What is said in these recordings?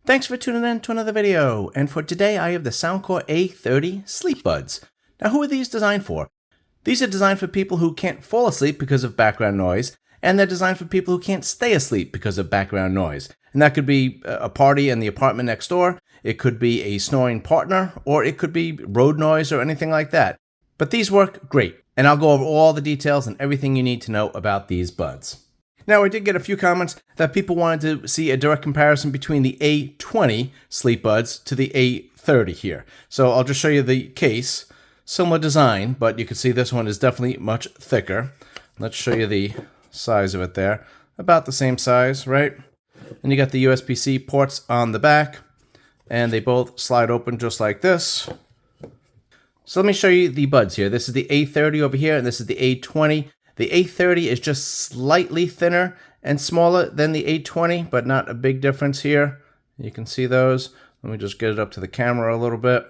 Thanks for tuning in to another video, and for today I have the Soundcore A30 Sleep Buds. Now who are these designed for? These are designed for people who can't fall asleep because of background noise, and they're designed for people who can't stay asleep because of background noise. And that could be a party in the apartment next door, it could be a snoring partner, or it could be road noise or anything like that. But these work great, and I'll go over all the details and everything you need to know about these buds. Now, I did get a few comments that people wanted to see a direct comparison between the A20 Sleep Buds to the A30 here. So I'll just show you the case. Similar design, but you can see this one is definitely much thicker. Let's show you the size of it there. About the same size, right? And you got the USB-C ports on the back, and they both slide open just like this. So let me show you the buds here. This is the A30 over here, and this is the A20. The A30 is just slightly thinner and smaller than the A20, but not a big difference here. You can see those. Let me just get it up to the camera a little bit.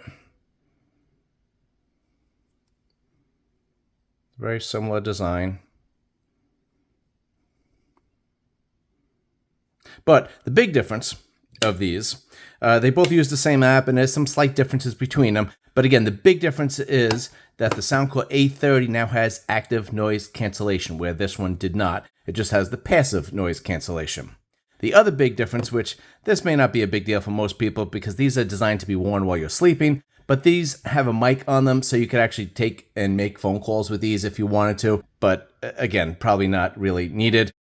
Very similar design. But the big difference of these, they both use the same app, and there's some slight differences between them. But again, the big difference is that the Soundcore A30 now has active noise cancellation, where this one did not. It just has the passive noise cancellation. The other big difference, which this may not be a big deal for most people because these are designed to be worn while you're sleeping, but these have a mic on them, so you could actually take and make phone calls with these if you wanted to. But again, probably not really needed.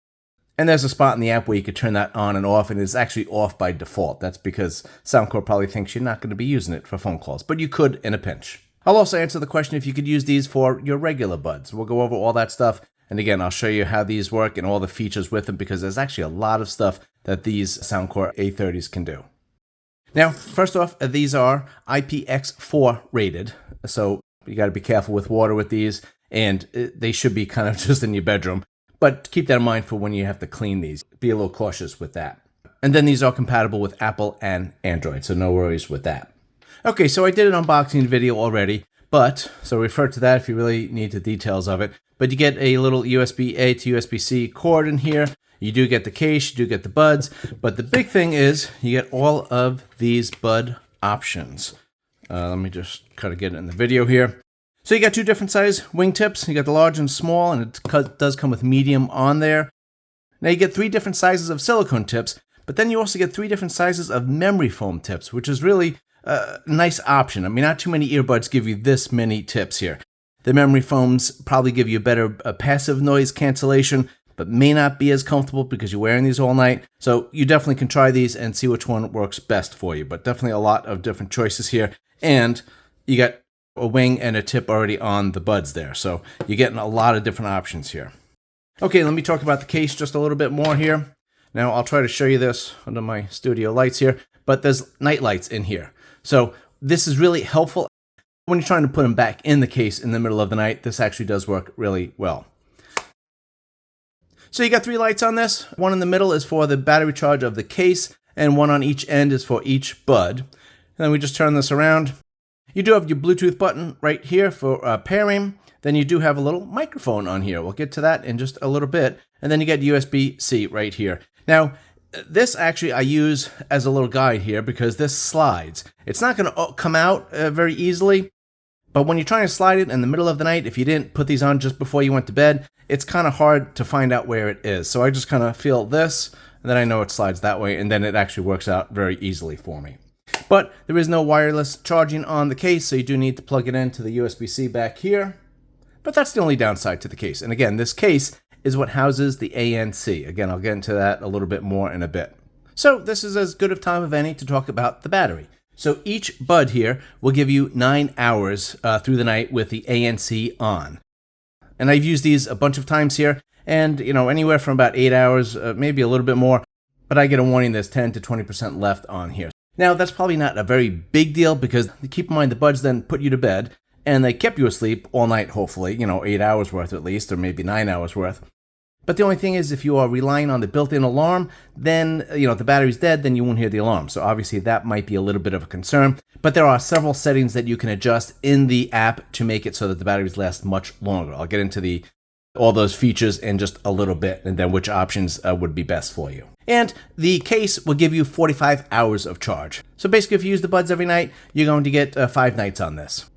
And there's a spot in the app where you could turn that on and off, and it's actually off by default. That's because Soundcore probably thinks you're not going to be using it for phone calls, but you could in a pinch. I'll also answer the question if you could use these for your regular buds. We'll go over all that stuff. And again, I'll show you how these work and all the features with them, because there's actually a lot of stuff that these Soundcore A30s can do. Now, first off, these are IPX4 rated. So you got to be careful with water with these, and they should be kind of just in your bedroom. But keep that in mind for when you have to clean these. Be a little cautious with that. And then these are compatible with Apple and Android, so no worries with that. Okay, so I did an unboxing video already, so refer to that if you really need the details of it. But you get a little USB-A to USB-C cord in here. You do get the case, you do get the buds, but the big thing is you get all of these bud options. Let me just kind of get it in the video here. So you got two different size wingtips. You got the large and small, and it does come with medium on there. Now you get three different sizes of silicone tips, but then you also get three different sizes of memory foam tips, which is really a nice option. I mean, not too many earbuds give you this many tips here. The memory foams probably give you better passive noise cancellation, but may not be as comfortable because you're wearing these all night. So you definitely can try these and see which one works best for you, but definitely a lot of different choices here. And you got a wing and a tip already on the buds there. So you're getting a lot of different options here. Okay, let me talk about the case just a little bit more here. Now I'll try to show you this under my studio lights here, but there's night lights in here. So this is really helpful when you're trying to put them back in the case in the middle of the night. This actually does work really well. So you got three lights on this. One in the middle is for the battery charge of the case, and one on each end is for each bud. And then we just turn this around. You do have your Bluetooth button right here for pairing. Then you do have a little microphone on here. We'll get to that in just a little bit. And then you get USB-C right here. Now, this actually I use as a little guide here because this slides. It's not going to come out very easily, but when you're trying to slide it in the middle of the night, if you didn't put these on just before you went to bed, it's kind of hard to find out where it is. So I just kind of feel this, and then I know it slides that way, and then it actually works out very easily for me. But there is no wireless charging on the case, so you do need to plug it into the USB-C back here. But that's the only downside to the case. And again, this case is what houses the ANC. Again, I'll get into that a little bit more in a bit. So this is as good of time of any to talk about the battery. So each bud here will give you 9 hours through the night with the ANC on. And I've used these a bunch of times here, and anywhere from about 8 hours, maybe a little bit more, but I get a warning there's 10 to 20% left on here. Now, that's probably not a very big deal because keep in mind the buds then put you to bed and they kept you asleep all night, hopefully, 8 hours worth at least, or maybe 9 hours worth. But the only thing is if you are relying on the built-in alarm, then, if the battery's dead, then you won't hear the alarm. So obviously that might be a little bit of a concern, but there are several settings that you can adjust in the app to make it so that the batteries last much longer. I'll get into the all those features in just a little bit, and then which options would be best for you. And the case will give you 45 hours of charge. So basically, if you use the buds every night, you're going to get 5 nights on this.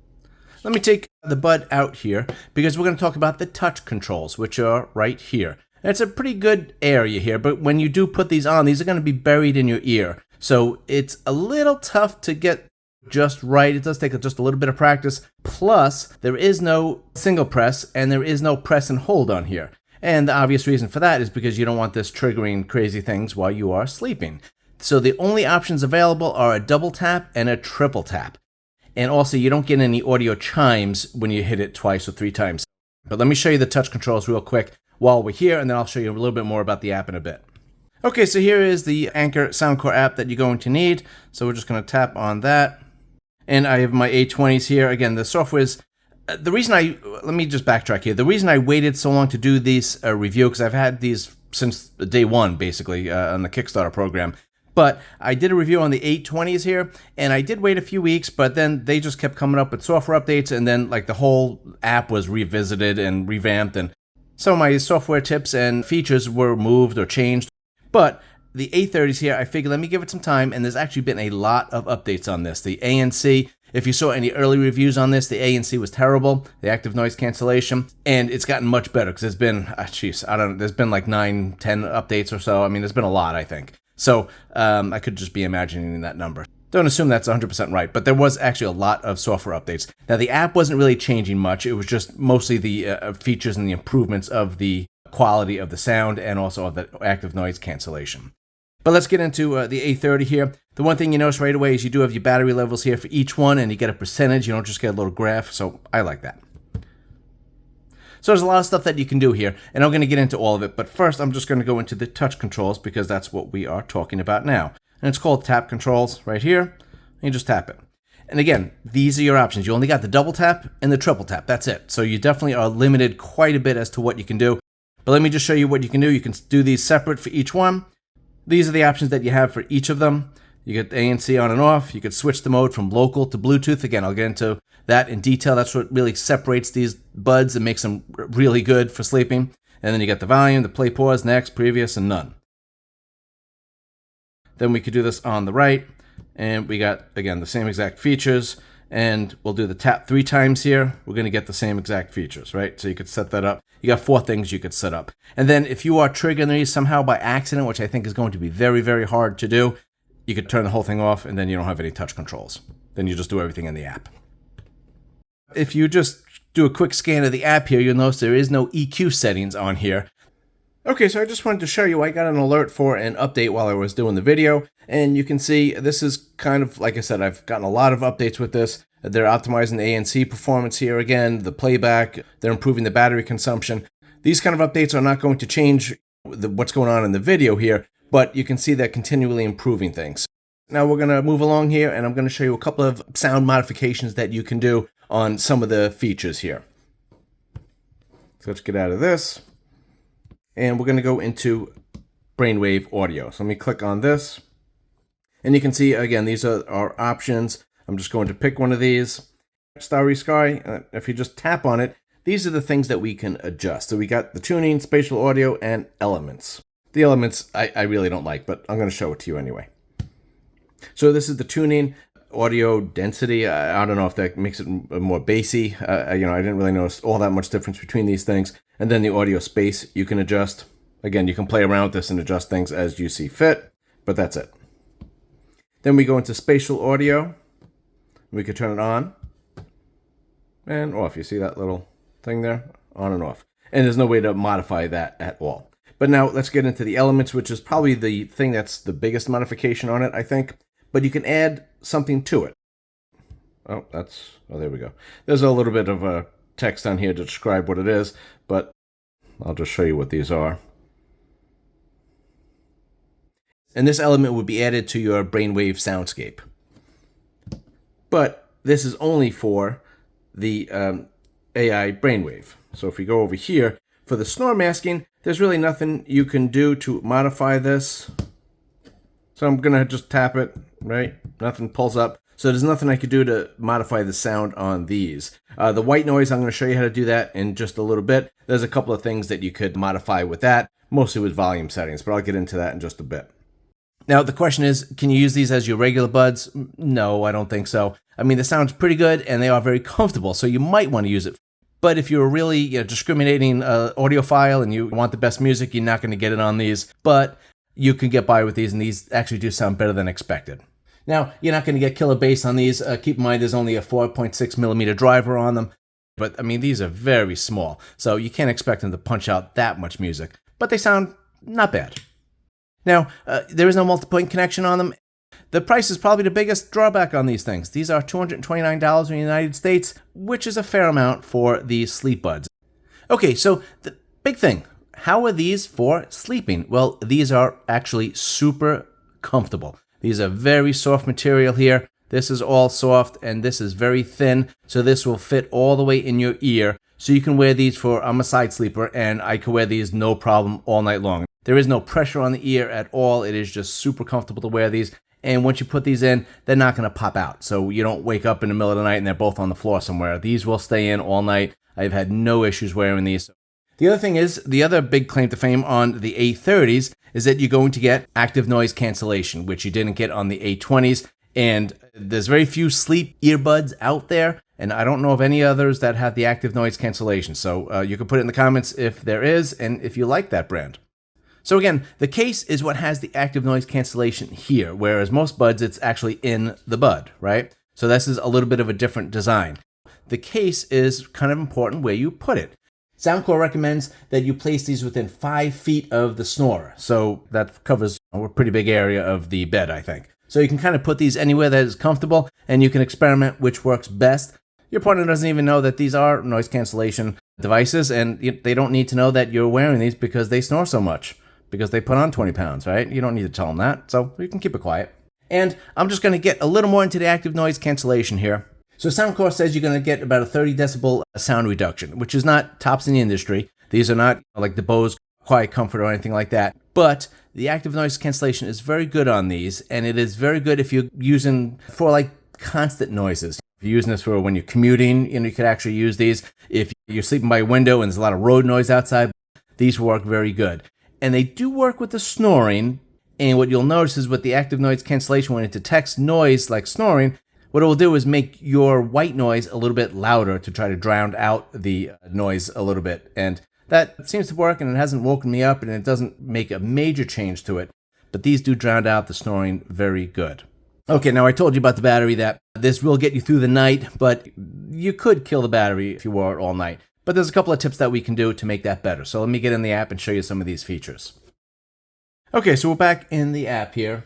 Let me take the bud out here because we're going to talk about the touch controls, which are right here. And it's a pretty good area here, but when you do put these on, these are going to be buried in your ear. So it's a little tough to get just right. It does take just a little bit of practice. Plus, there is no single press and there is no press and hold on here. And the obvious reason for that is because you don't want this triggering crazy things while you are sleeping. So the only options available are a double tap and a triple tap. And also, you don't get any audio chimes when you hit it twice or 3 times. But let me show you the touch controls real quick while we're here, and then I'll show you a little bit more about the app in a bit. Okay, so here is the Anker Soundcore app that you're going to need. So we're just going to tap on that. And I have my A20s here. Again, the software is... let me just backtrack here. The reason I waited so long to do these review, because I've had these since day one, basically, on the Kickstarter program. But I did a review on the A20s here, and I did wait a few weeks, but then they just kept coming up with software updates, and then like the whole app was revisited and revamped, and some of my software tips and features were moved or changed. But the A30s here, I figured let me give it some time, and there's actually been a lot of updates on this. The ANC, if you saw any early reviews on this, the ANC was terrible, the active noise cancellation, and it's gotten much better because there's been, there's been like 9, 10 updates or so. I mean, there's been a lot, I think. So I could just be imagining that number. Don't assume that's 100% right, but there was actually a lot of software updates. Now, the app wasn't really changing much. It was just mostly the features and the improvements of the quality of the sound and also of the active noise cancellation. But let's get into the A30 here. The one thing you notice right away is you do have your battery levels here for each one, and you get a percentage. You don't just get a little graph, so I like that. So there's a lot of stuff that you can do here, and I'm going to get into all of it. But first, I'm just going to go into the touch controls because that's what we are talking about now. And it's called tap controls right here. And you just tap it. And again, these are your options. You only got the double tap and the triple tap. That's it. So you definitely are limited quite a bit as to what you can do. But let me just show you what you can do. You can do these separate for each one. These are the options that you have for each of them. You get the ANC on and off. You could switch the mode from local to Bluetooth. Again, I'll get into that in detail. That's what really separates these buds and makes them really good for sleeping. And then you got the volume, the play, pause, next, previous, and none. Then we could do this on the right. And we got, again, the same exact features. And we'll do the tap 3 times here. We're going to get the same exact features, right? So you could set that up. You got 4 things you could set up. And then if you are triggering these somehow by accident, which I think is going to be very, very hard to do, you could turn the whole thing off and then you don't have any touch controls. Then you just do everything in the app. If you just do a quick scan of the app here, you'll notice there is no EQ settings on here. Okay, so I just wanted to show you, I got an alert for an update while I was doing the video, and you can see this is kind of, like I said, I've gotten a lot of updates with this. They're optimizing the ANC performance here again, the playback, they're improving the battery consumption. These kind of updates are not going to change what's going on in the video here, but you can see they're continually improving things. Now we're going to move along here, and I'm going to show you a couple of sound modifications that you can do on some of the features here. So let's get out of this. And we're going to go into brainwave audio. So let me click on this. And you can see, again, these are our options. I'm just going to pick one of these. Starry Sky, if you just tap on it, these are the things that we can adjust. So we got the tuning, spatial audio, and elements. The elements I really don't like, but I'm going to show it to you anyway. So this is the tuning, audio density. I don't know if that makes it more bassy. I didn't really notice all that much difference between these things. And then the audio space you can adjust. Again, you can play around with this and adjust things as you see fit, but that's it. Then we go into spatial audio. We could turn it on and off. You see that little thing there? On and off. And there's no way to modify that at all. But now let's get into the elements, which is probably the thing that's the biggest modification on it, I think. But you can add something to it. Oh, there we go. There's a little bit of a text on here to describe what it is, but I'll just show you what these are. And this element would be added to your brainwave soundscape. But this is only for the AI brainwave. So if we go over here, for the snore masking, there's really nothing you can do to modify this. So I'm going to just tap it, right? Nothing pulls up. So there's nothing I could do to modify the sound on these. The white noise, I'm going to show you how to do that in just a little bit. There's a couple of things that you could modify with that, mostly with volume settings, but I'll get into that in just a bit. Now, the question is, can you use these as your regular buds? No, I don't think so. I mean, the sound's pretty good, and they are very comfortable, so you might want to use it. But if you're really discriminating audiophile and you want the best music, you're not going to get it on these. But you can get by with these, and these actually do sound better than expected. Now, you're not going to get killer bass on these. Keep in mind, there's only a 4.6 millimeter driver on them. But, I mean, these are very small, so you can't expect them to punch out that much music. But they sound not bad. Now, there is no multi-point connection on them. The price is probably the biggest drawback on these things. These are $229 in the United States, which is a fair amount for the Sleep Buds. Okay, so the big thing, how are these for sleeping? Well, these are actually super comfortable. These are very soft material here. This is all soft, and this is very thin, so this will fit all the way in your ear. So you can wear these for, I'm a side sleeper, and I can wear these no problem all night long. There is no pressure on the ear at all. It is just super comfortable to wear these. And once you put these in, they're not going to pop out. So you don't wake up in the middle of the night and they're both on the floor somewhere. These will stay in all night. I've had no issues wearing these. The other thing is, the other big claim to fame on the A30s is that you're going to get active noise cancellation, which you didn't get on the A20s. And there's very few sleep earbuds out there. And I don't know of any others that have the active noise cancellation. So you can put it in the comments if there is and if you like that brand. So again, the case is what has the active noise cancellation here, whereas most buds, it's actually in the bud, right? So this is a little bit of a different design. The case is kind of important where you put it. Soundcore recommends that you place these within 5 feet of the snorer. So that covers a pretty big area of the bed, I think. So you can kind of put these anywhere that is comfortable, and you can experiment which works best. Your partner doesn't even know that these are noise cancellation devices, and they don't need to know that you're wearing these because they snore so much. Because they put on 20 pounds, right? You don't need to tell them that, so you can keep it quiet. And I'm just going to get a little more into the active noise cancellation here. So Soundcore says you're going to get about a 30 decibel sound reduction, which is not tops in the industry. These are not like the Bose Quiet Comfort or anything like that. But the active noise cancellation is very good on these, and it is very good if you're using for like constant noises. If you're using this for when you're commuting, you could actually use these. If you're sleeping by a window and there's a lot of road noise outside, these work very good. And they do work with the snoring, and what you'll notice is with the active noise cancellation, when it detects noise like snoring, what it will do is make your white noise a little bit louder to try to drown out the noise a little bit. And that seems to work, and it hasn't woken me up, and it doesn't make a major change to it. But these do drown out the snoring very good. Okay, now I told you about the battery, that this will get you through the night, but you could kill the battery if you wore it all night. But there's a couple of tips that we can do to make that better. So let me get in the app and show you some of these features. Okay, so we're back in the app here.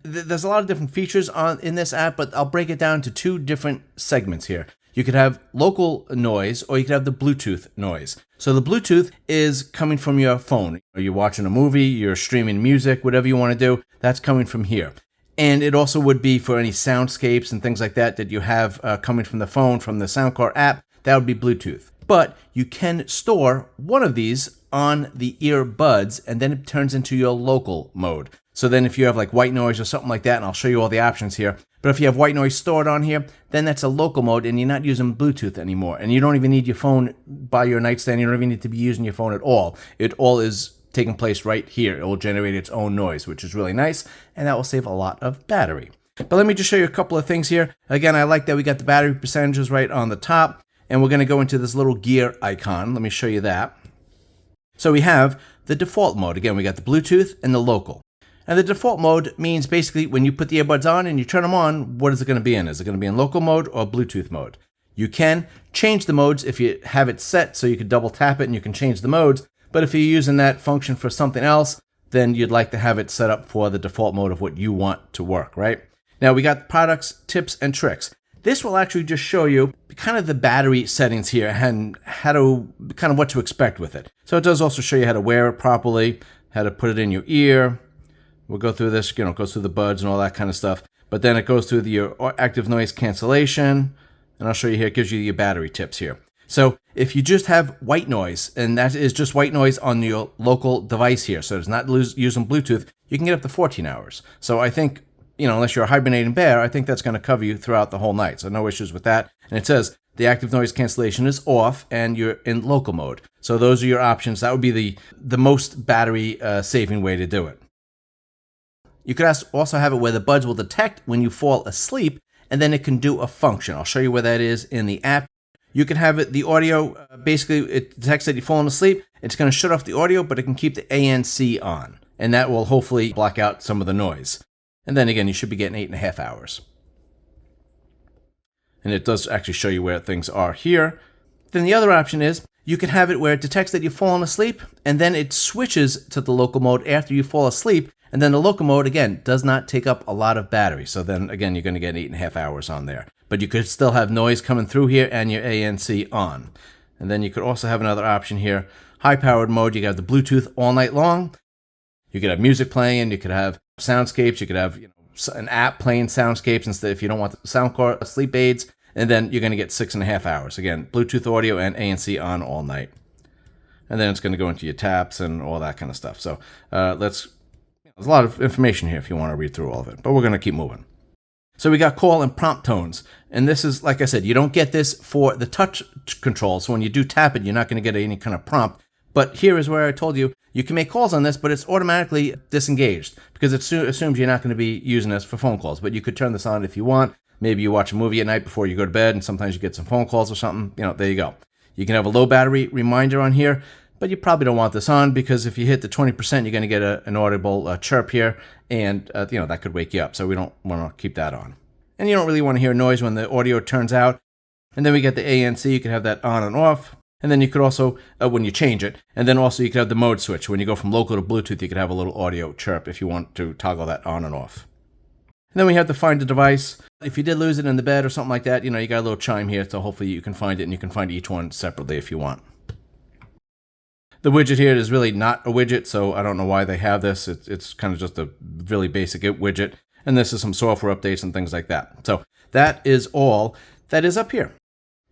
There's a lot of different features in this app, but I'll break it down to 2 different segments here. You could have local noise, or you could have the Bluetooth noise. So the Bluetooth is coming from your phone. You're watching a movie, you're streaming music, whatever you want to do, that's coming from here. And it also would be for any soundscapes and things like that you have coming from the phone, from the Soundcore app, that would be Bluetooth. But you can store one of these on the earbuds, and then it turns into your local mode. So then if you have like white noise or something like that, and I'll show you all the options here, but if you have white noise stored on here, then that's a local mode, and you're not using Bluetooth anymore. And you don't even need your phone by your nightstand. You don't even need to be using your phone at all. It all is taking place right here. It will generate its own noise, which is really nice, and that will save a lot of battery. But let me just show you a couple of things here. Again, I like that we got the battery percentages right on the top. And we're going to go into this little gear icon. Let me show you that. So we have the default mode. Again, we got the Bluetooth and the local. And the default mode means basically when you put the earbuds on and you turn them on, what is it going to be in? Is it going to be in local mode or Bluetooth mode? You can change the modes if you have it set, so you can double tap it and you can change the modes. But if you're using that function for something else, then you'd like to have it set up for the default mode of what you want to work, right? Now we got products, tips, and tricks. This will actually just show you kind of the battery settings here and how to kind of what to expect with it. So it does also show you how to wear it properly, how to put it in your ear. We'll go through this, it goes through the buds and all that kind of stuff. But then it goes through your active noise cancellation, and I'll show you here, it gives you your battery tips here. So if you just have white noise, and that is just white noise on your local device here, so it's not using Bluetooth, you can get up to 14 hours. So I think unless you're a hibernating bear, I think that's going to cover you throughout the whole night. So no issues with that. And it says the active noise cancellation is off and you're in local mode. So those are your options. That would be the most battery saving way to do it. You could also have it where the buds will detect when you fall asleep, and then it can do a function. I'll show you where that is in the app. You can have it, the audio, basically it detects that you've fallen asleep. It's going to shut off the audio, but it can keep the ANC on. And that will hopefully block out some of the noise. And then again, you should be getting 8.5 hours. And it does actually show you where things are here. Then the other option is, you can have it where it detects that you've fallen asleep, and then it switches to the local mode after you fall asleep. And then the local mode, again, does not take up a lot of battery. So then, again, you're going to get 8.5 hours on there. But you could still have noise coming through here and your ANC on. And then you could also have another option here. High-powered mode, you could have the Bluetooth all night long. You could have music playing. You could have soundscapes. You could have an app playing soundscapes instead if you don't want the Soundcore sleep aids. And then you're going to get 6.5 hours. Again, Bluetooth audio and ANC on all night. And then it's going to go into your taps and all that kind of stuff. So there's a lot of information here if you want to read through all of it, but we're going to keep moving. So we got call and prompt tones. And this is, like I said, you don't get this for the touch control. So when you do tap it, you're not going to get any kind of prompt. But here is where I told you, you can make calls on this, but it's automatically disengaged because it assumes you're not going to be using this for phone calls. But you could turn this on if you want. Maybe you watch a movie at night before you go to bed, and sometimes you get some phone calls or something. There you go. You can have a low battery reminder on here. But you probably don't want this on because if you hit the 20%, you're going to get an audible chirp here, and that could wake you up. So we don't want to keep that on. And you don't really want to hear noise when the audio turns out. And then we get the ANC. You can have that on and off. And then you could also, when you change it, and then also you could have the mode switch. When you go from local to Bluetooth, you could have a little audio chirp if you want to toggle that on and off. And then we have to find the device. If you did lose it in the bed or something like that, you got a little chime here, so hopefully you can find it, and you can find each one separately if you want. The widget here is really not a widget, so I don't know why they have this. It's kind of just a really basic widget. And this is some software updates and things like that. So that is all that is up here.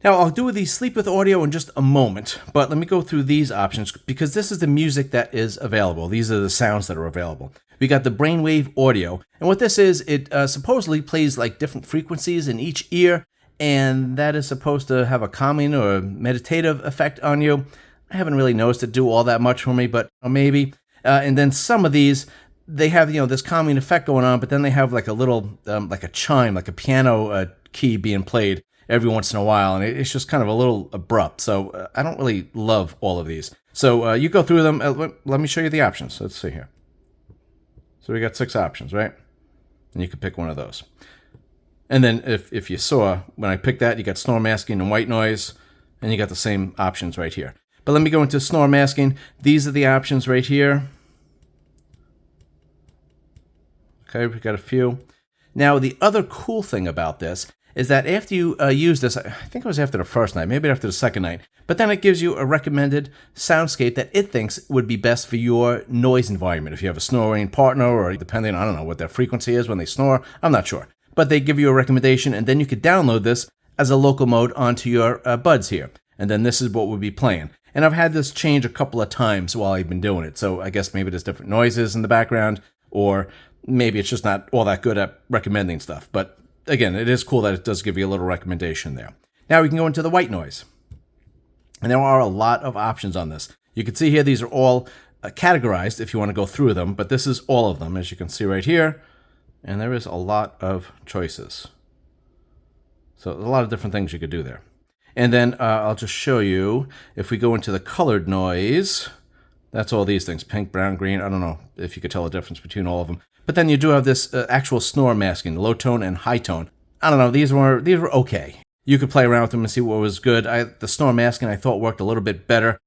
Now, I'll do the sleep with audio in just a moment, but let me go through these options because this is the music that is available. These are the sounds that are available. We got the brainwave audio. And what this is, it supposedly plays like different frequencies in each ear, and that is supposed to have a calming or meditative effect on you. I haven't really noticed it do all that much for me, but maybe. And then some of these, they have, this calming effect going on, but then they have like a little, like a chime, like a piano key being played every once in a while. And it's just kind of a little abrupt. So I don't really love all of these. So you go through them. Let me show you the options. Let's see here. So we got 6 options, right? And you can pick one of those. And then if you saw, when I picked that, you got snore masking and white noise, and you got the same options right here. But let me go into snore masking. These are the options right here. Okay, we got a few. Now, the other cool thing about this is that after you use this, I think it was after the first night, maybe after the second night, but then it gives you a recommended soundscape that it thinks would be best for your noise environment. If you have a snoring partner, or depending, I don't know what their frequency is when they snore, I'm not sure. But they give you a recommendation, and then you could download this as a local mode onto your buds here. And then this is what we'll be playing. And I've had this change a couple of times while I've been doing it. So I guess maybe there's different noises in the background, or maybe it's just not all that good at recommending stuff. But again, it is cool that it does give you a little recommendation there. Now we can go into the white noise. And there are a lot of options on this. You can see here, these are all categorized if you want to go through them, but this is all of them, as you can see right here. And there is a lot of choices. So a lot of different things you could do there. And then I'll just show you, if we go into the colored noise, that's all these things, pink, brown, green. I don't know if you could tell the difference between all of them. But then you do have this actual snore masking, low tone and high tone. I don't know, these were okay. You could play around with them and see what was good. The snore masking I thought worked a little bit better.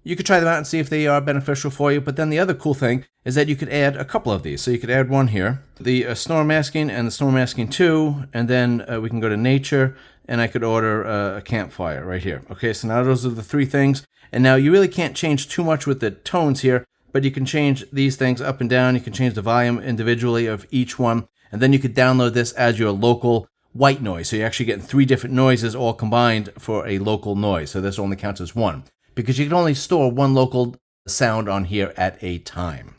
You could try them out and see if they are beneficial for you. But then the other cool thing is that you could add a couple of these. So you could add one here, the snore masking and the snore masking 2, and then we can go to nature, and I could order a campfire right here. Okay, so now those are the 3 things. And now you really can't change too much with the tones here, but you can change these things up and down. You can change the volume individually of each one. And then you could download this as your local white noise. So you're actually getting 3 different noises all combined for a local noise. So this only counts as 1, because you can only store 1 local sound on here at a time.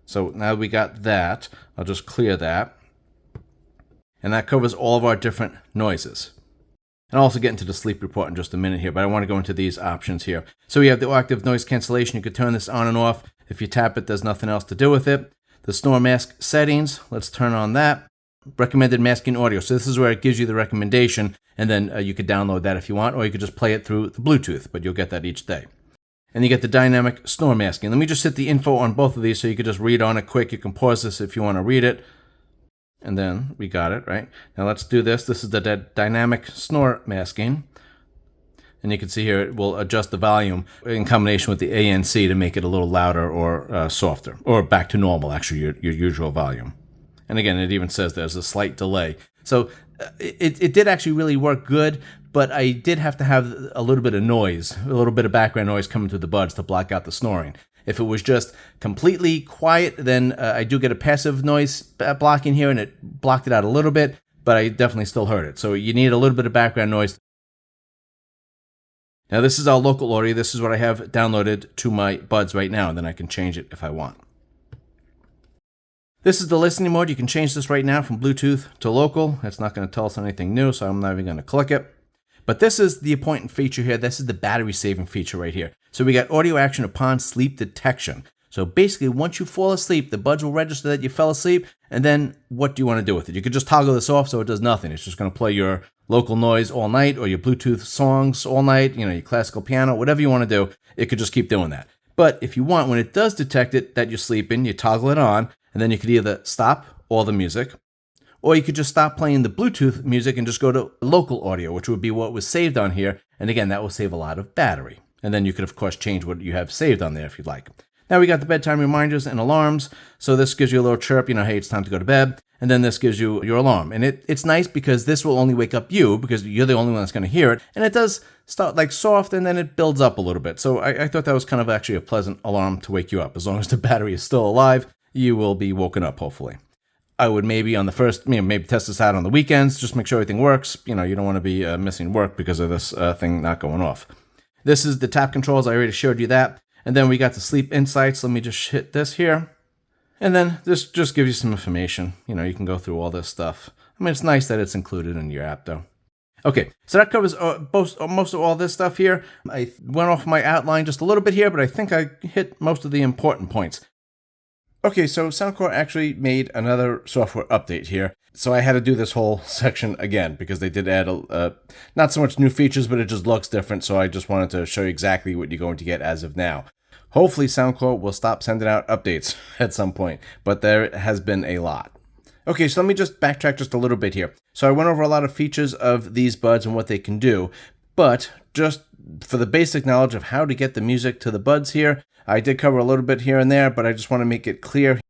So now we got that. I'll just clear that. And that covers all of our different noises. And I'll also get into the sleep report in just a minute here, but I want to go into these options here. So we have the active noise cancellation. You could turn this on and off. If you tap it, there's nothing else to do with it. The snore mask settings, let's turn on that. Recommended masking audio. So this is where it gives you the recommendation, and then you could download that if you want, or you could just play it through the Bluetooth, but you'll get that each day. And you get the dynamic snore masking. Let me just hit the info on both of these so you could just read on it quick. You can pause this if you want to read it. And then we got it, right? Now let's do this. This is the dynamic snore masking. And you can see here it will adjust the volume in combination with the ANC to make it a little louder or softer, or back to normal, actually, your usual volume. And again, it even says there's a slight delay. So it did actually really work good, but I did have to have a little bit of noise, a little bit of background noise coming through the buds to block out the snoring. If it was just completely quiet, then I do get a passive noise blocking here, and it blocked it out a little bit, but I definitely still heard it. So you need a little bit of background noise. Now this is our local audio. This is what I have downloaded to my buds right now, and then I can change it if I want. This is the listening mode. You can change this right now from Bluetooth to local. It's not going to tell us anything new, so I'm not even going to click it. But this is the important feature here. This is the battery saving feature right here. So we got audio action upon sleep detection. So basically, once you fall asleep, the buds will register that you fell asleep, and then what do you want to do with it? You could just toggle this off so it does nothing. It's just going to play your local noise all night, or your Bluetooth songs all night, your classical piano, whatever you want to do, it could just keep doing that. But if you want, when it does detect it that you're sleeping, you toggle it on, and then you could either stop all the music, or you could just stop playing the Bluetooth music and just go to local audio, which would be what was saved on here. And again, that will save a lot of battery. And then you could, of course, change what you have saved on there if you'd like. Now we got the bedtime reminders and alarms. So this gives you a little chirp, hey, it's time to go to bed. And then this gives you your alarm. And it's nice because this will only wake up you because you're the only one that's going to hear it. And it does start like soft, and then it builds up a little bit. So I thought that was kind of actually a pleasant alarm to wake you up. As long as the battery is still alive, you will be woken up, hopefully. I would maybe on the first, maybe test this out on the weekends, just make sure everything works. You don't want to be missing work because of this thing not going off. This is the tap controls. I already showed you that. And then we got the sleep insights. Let me just hit this here. And then this just gives you some information. You can go through all this stuff. It's nice that it's included in your app, though. Okay, so that covers most of all this stuff here. I went off my outline just a little bit here, but I think I hit most of the important points. Okay, so Soundcore actually made another software update here. So I had to do this whole section again because they did add not so much new features, but it just looks different. So I just wanted to show you exactly what you're going to get as of now. Hopefully Soundcore will stop sending out updates at some point, but there has been a lot. Okay, so let me just backtrack just a little bit here. So I went over a lot of features of these buds and what they can do, but just for the basic knowledge of how to get the music to the buds here, I did cover a little bit here and there, but I just want to make it clear.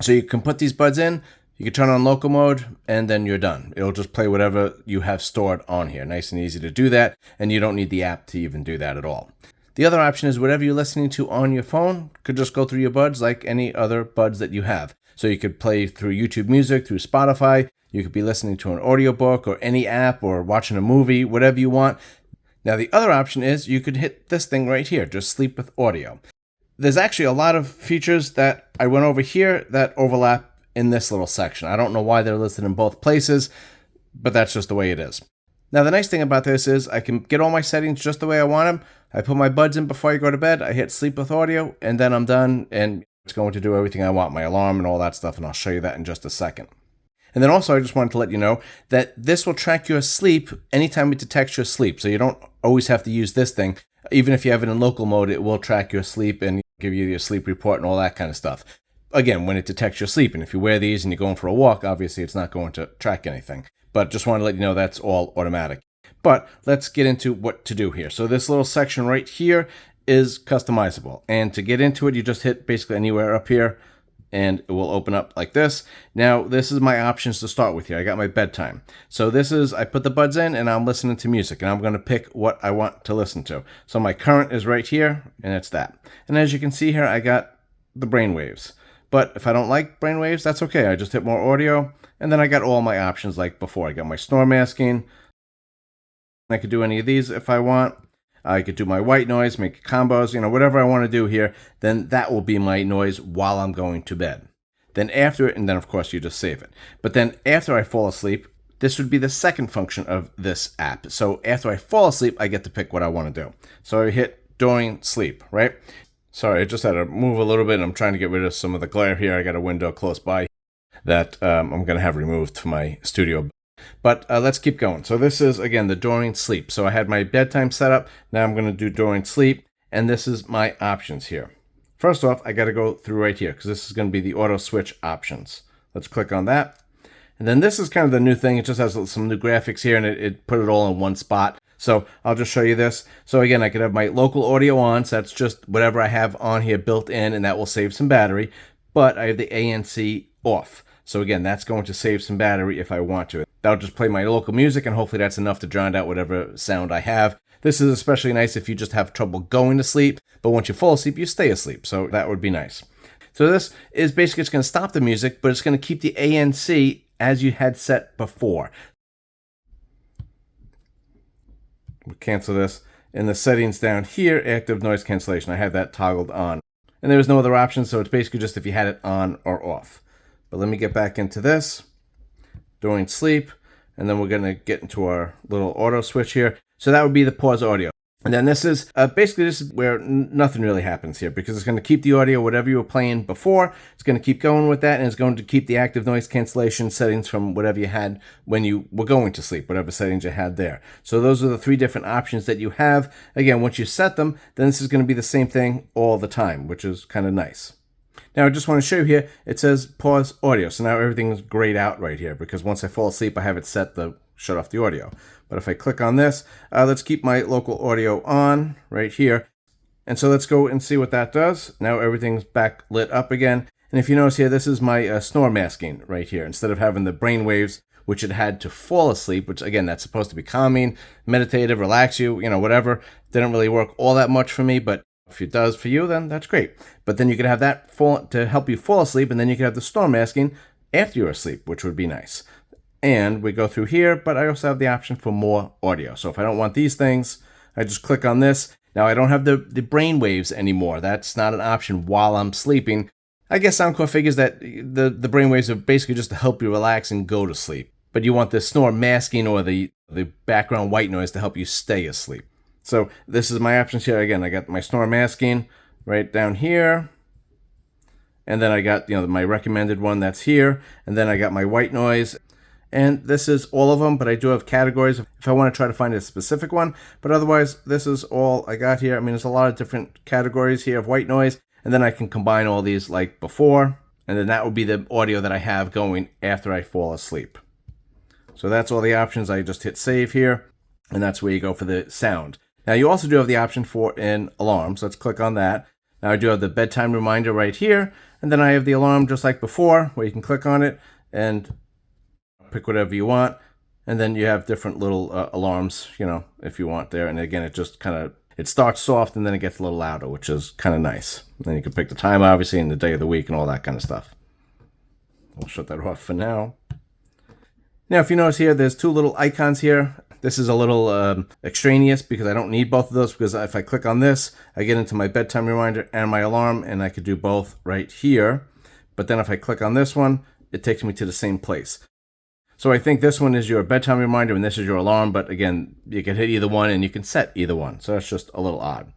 So you can put these buds in, you can turn on local mode, and then you're done. It'll just play whatever you have stored on here. Nice and easy to do that, and you don't need the app to even do that at all. The other option is whatever you're listening to on your phone could just go through your buds like any other buds that you have. So you could play through YouTube Music, through Spotify, you could be listening to an audiobook or any app or watching a movie, whatever you want. Now the other option is you could hit this thing right here, just sleep with audio. There's actually a lot of features that I went over here that overlap in this little section. I don't know why they're listed in both places, but that's just the way it is. Now, the nice thing about this is I can get all my settings just the way I want them. I put my buds in before I go to bed. I hit sleep with audio, and then I'm done, and it's going to do everything I want, my alarm and all that stuff, and I'll show you that in just a second. And then also, I just wanted to let you know that this will track your sleep anytime it detects your sleep, so you don't always have to use this thing. Even if you have it in local mode, it will track your sleep and give you your sleep report and all that kind of stuff. Again, when it detects your sleep, and if you wear these and you're going for a walk, obviously it's not going to track anything. But just want to let you know that's all automatic. But let's get into what to do here. So this little section right here is customizable. And to get into it, you just hit basically anywhere up here, and it will open up like this. Now, this is my options to start with here. I got my bedtime. So this is, I put the buds in and I'm listening to music, and I'm going to pick what I want to listen to. So my current is right here, and it's that. And as you can see here, I got the brainwaves. But if I don't like brainwaves, that's okay. I just hit more audio, and then I got all my options like before. I got my snore masking. I could do any of these if I want. I could do my white noise, make combos, whatever I want to do here, then that will be my noise while I'm going to bed. Then after it, and then of course you just save it. But then after I fall asleep, this would be the second function of this app. So after I fall asleep, I get to pick what I want to do. So I hit during sleep, right? Sorry, I just had to move a little bit. I'm trying to get rid of some of the glare here. I got a window close by that I'm going to have removed from my studio. But let's keep going. So this is, again, the during sleep. So I had my bedtime set up. Now I'm going to do during sleep. And this is my options here. First off, I got to go through right here because this is going to be the auto switch options. Let's click on that. And then this is kind of the new thing. It just has some new graphics here, and it put it all in one spot. So I'll just show you this. So again, I could have my local audio on. So that's just whatever I have on here built in, and that will save some battery. But I have the ANC off. So again, that's going to save some battery if I want to. That'll just play my local music, and hopefully that's enough to drown out whatever sound I have. This is especially nice if you just have trouble going to sleep, but once you fall asleep, you stay asleep. So that would be nice. So this is basically just going to stop the music, but it's going to keep the ANC as you had set before. We'll cancel this. In the settings down here, active noise cancellation, I have that toggled on. And there was no other option, so it's basically just if you had it on or off. But let me get back into this, during sleep, and then we're going to get into our little auto switch here. So that would be the pause audio. And then this is, basically this is where nothing really happens here because it's going to keep the audio, whatever you were playing before, it's going to keep going with that, and it's going to keep the active noise cancellation settings from whatever you had when you were going to sleep, whatever settings you had there. So those are the three different options that you have. Again, once you set them, then this is going to be the same thing all the time, which is kind of nice. Now, I just want to show you here, it says pause audio. So now everything's grayed out right here because once I fall asleep, I have it set to shut off the audio. But if I click on this, let's keep my local audio on right here. And so let's go and see what that does. Now everything's back lit up again. And if you notice here, this is my snore masking right here. Instead of having the brain waves, which it had to fall asleep, which again, that's supposed to be calming, meditative, relax you, whatever. Didn't really work all that much for me, but if it does for you, then that's great. But then you could have that to help you fall asleep, and then you could have the snore masking after you're asleep, which would be nice. And we go through here, but I also have the option for more audio. So if I don't want these things, I just click on this. Now I don't have the brain waves anymore. That's not an option while I'm sleeping. I guess Soundcore figures that the brain waves are basically just to help you relax and go to sleep. But you want the snore masking or the background white noise to help you stay asleep. So this is my options here. Again, I got my snore masking right down here. And then I got, my recommended one that's here. And then I got my white noise. And this is all of them, but I do have categories if I want to try to find a specific one. But otherwise, this is all I got here. I mean, there's a lot of different categories here of white noise. And then I can combine all these like before. And then that would be the audio that I have going after I fall asleep. So that's all the options. I just hit save here. And that's where you go for the sound. Now, you also do have the option for an alarm. So let's click on that. Now, I do have the bedtime reminder right here. And then I have the alarm just like before, where you can click on it and pick whatever you want. And then you have different little alarms, if you want there. And again, it just it starts soft and then it gets a little louder, which is kind of nice. And then you can pick the time, obviously, and the day of the week and all that kind of stuff. We'll shut that off for now. Now, if you notice here, there's two little icons here. This is a little extraneous because I don't need both of those, because if I click on this, I get into my bedtime reminder and my alarm, and I could do both right here. But then if I click on this one, it takes me to the same place. So I think this one is your bedtime reminder and this is your alarm, but again, you can hit either one and you can set either one. So that's just a little odd.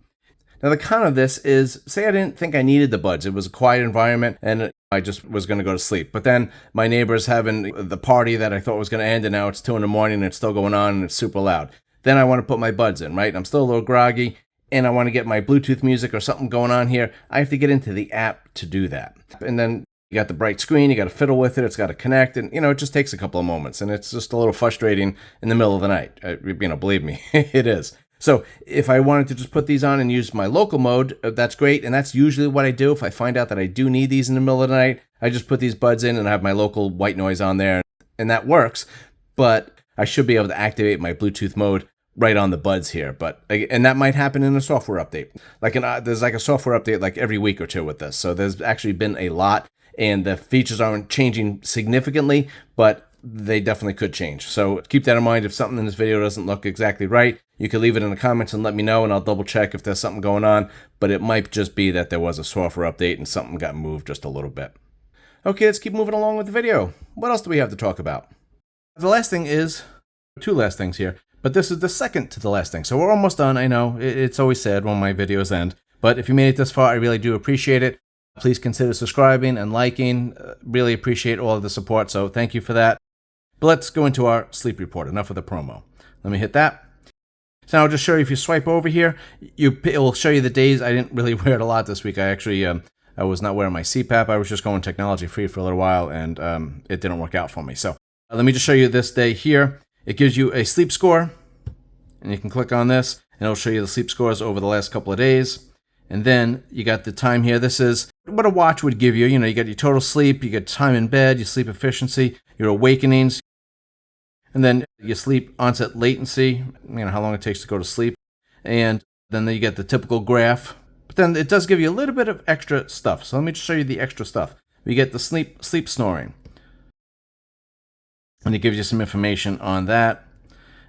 Now the con of this is, say I didn't think I needed the buds. It was a quiet environment and I just was going to go to sleep. But then my neighbor's having the party that I thought was going to end, and now it's 2 a.m. and it's still going on and it's super loud. Then I want to put my buds in, right? I'm still a little groggy and I want to get my Bluetooth music or something going on here. I have to get into the app to do that. And then you got the bright screen, you got to fiddle with it, it's got to connect, and it just takes a couple of moments, and it's just a little frustrating in the middle of the night. Believe me, it is. So if I wanted to just put these on and use my local mode, that's great, and that's usually what I do. If I find out that I do need these in the middle of the night, I just put these buds in and I have my local white noise on there, and that works. But I should be able to activate my Bluetooth mode right on the buds here, and that might happen in a software update. There's like a software update like every week or two with this, so there's actually been a lot. And the features aren't changing significantly, but they definitely could change. So keep that in mind. If something in this video doesn't look exactly right, you can leave it in the comments and let me know, and I'll double check if there's something going on. But it might just be that there was a software update and something got moved just a little bit. Okay, let's keep moving along with the video. What else do we have to talk about? The last thing is, two last things here, but this is the second to the last thing. So we're almost done. I know it's always sad when my videos end, but if you made it this far, I really do appreciate it. Please consider subscribing and liking. Really appreciate all of the support, so thank you for that. But let's go into our sleep report. Enough of the promo. Let me hit that. So now I'll just show you, if you swipe over here, it will show you the days. I didn't really wear it a lot this week. I actually I was not wearing my CPAP. I was just going technology free for a little while, and it didn't work out for me. So let me just show you this day here. It gives you a sleep score, and you can click on this, and it'll show you the sleep scores over the last couple of days. And then you got the time here. This is what a watch would give you. You know, you got your total sleep, you get time in bed, your sleep efficiency, your awakenings, and then your sleep onset latency, you know, how long it takes to go to sleep. And then you get the typical graph. But then it does give you a little bit of extra stuff. So let me just show you the extra stuff. We get the sleep snoring. And it gives you some information on that.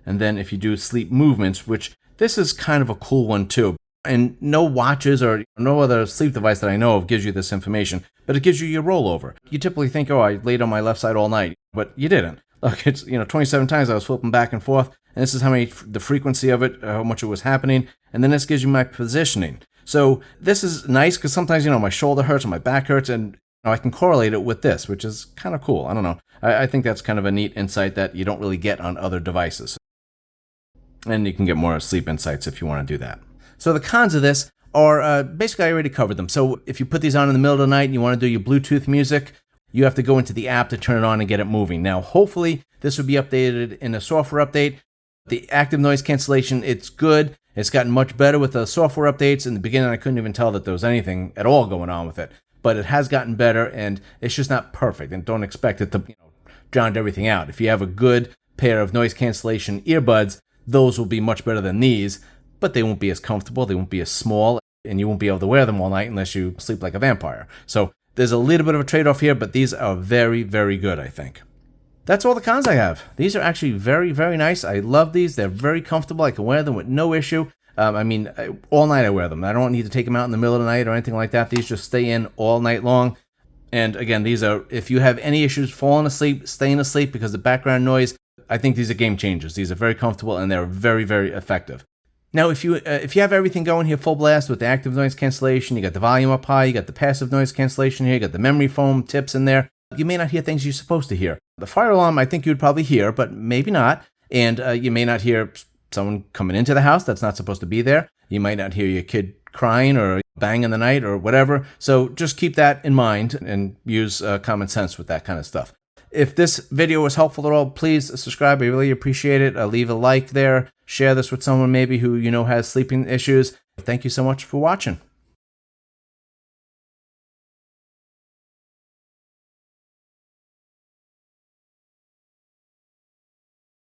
And then if you do sleep movements, which this is kind of a cool one too. And no watches or no other sleep device that I know of gives you this information, but it gives you your rollover. You typically think, oh, I laid on my left side all night, but you didn't. Look, it's 27 times I was flipping back and forth, and this is how many, the frequency of it, how much it was happening, and then this gives you my positioning. So this is nice because sometimes, my shoulder hurts or my back hurts, and I can correlate it with this, which is kind of cool. I don't know. I think that's kind of a neat insight that you don't really get on other devices. And you can get more sleep insights if you want to do that. So the cons of this are, basically I already covered them. So if you put these on in the middle of the night and you want to do your Bluetooth music, you have to go into the app to turn it on and get it moving. Now, hopefully this will be updated in a software update. The active noise cancellation, it's good. It's gotten much better with the software updates. In the beginning, I couldn't even tell that there was anything at all going on with it. But it has gotten better, and it's just not perfect. And don't expect it to, drown everything out. If you have a good pair of noise cancellation earbuds, those will be much better than these. But they won't be as comfortable, they won't be as small, and you won't be able to wear them all night unless you sleep like a vampire. So there's a little bit of a trade-off here, but these are very, very good, I think. That's all the cons I have. These are actually very, very nice. I love these. They're very comfortable. I can wear them with no issue. All night I wear them. I don't need to take them out in the middle of the night or anything like that. These just stay in all night long. And again, these are, if you have any issues falling asleep, staying asleep because of background noise, I think these are game changers. These are very comfortable, and they're very, very effective. Now, if you have everything going here full blast with the active noise cancellation, you got the volume up high, you got the passive noise cancellation here, you got the memory foam tips in there, you may not hear things you're supposed to hear. The fire alarm, I think you'd probably hear, but maybe not. And you may not hear someone coming into the house that's not supposed to be there. You might not hear your kid crying or bang in the night or whatever. So just keep that in mind and use common sense with that kind of stuff. If this video was helpful at all, please subscribe. I really appreciate it. Leave a like there. Share this with someone maybe who has sleeping issues. Thank you so much for watching.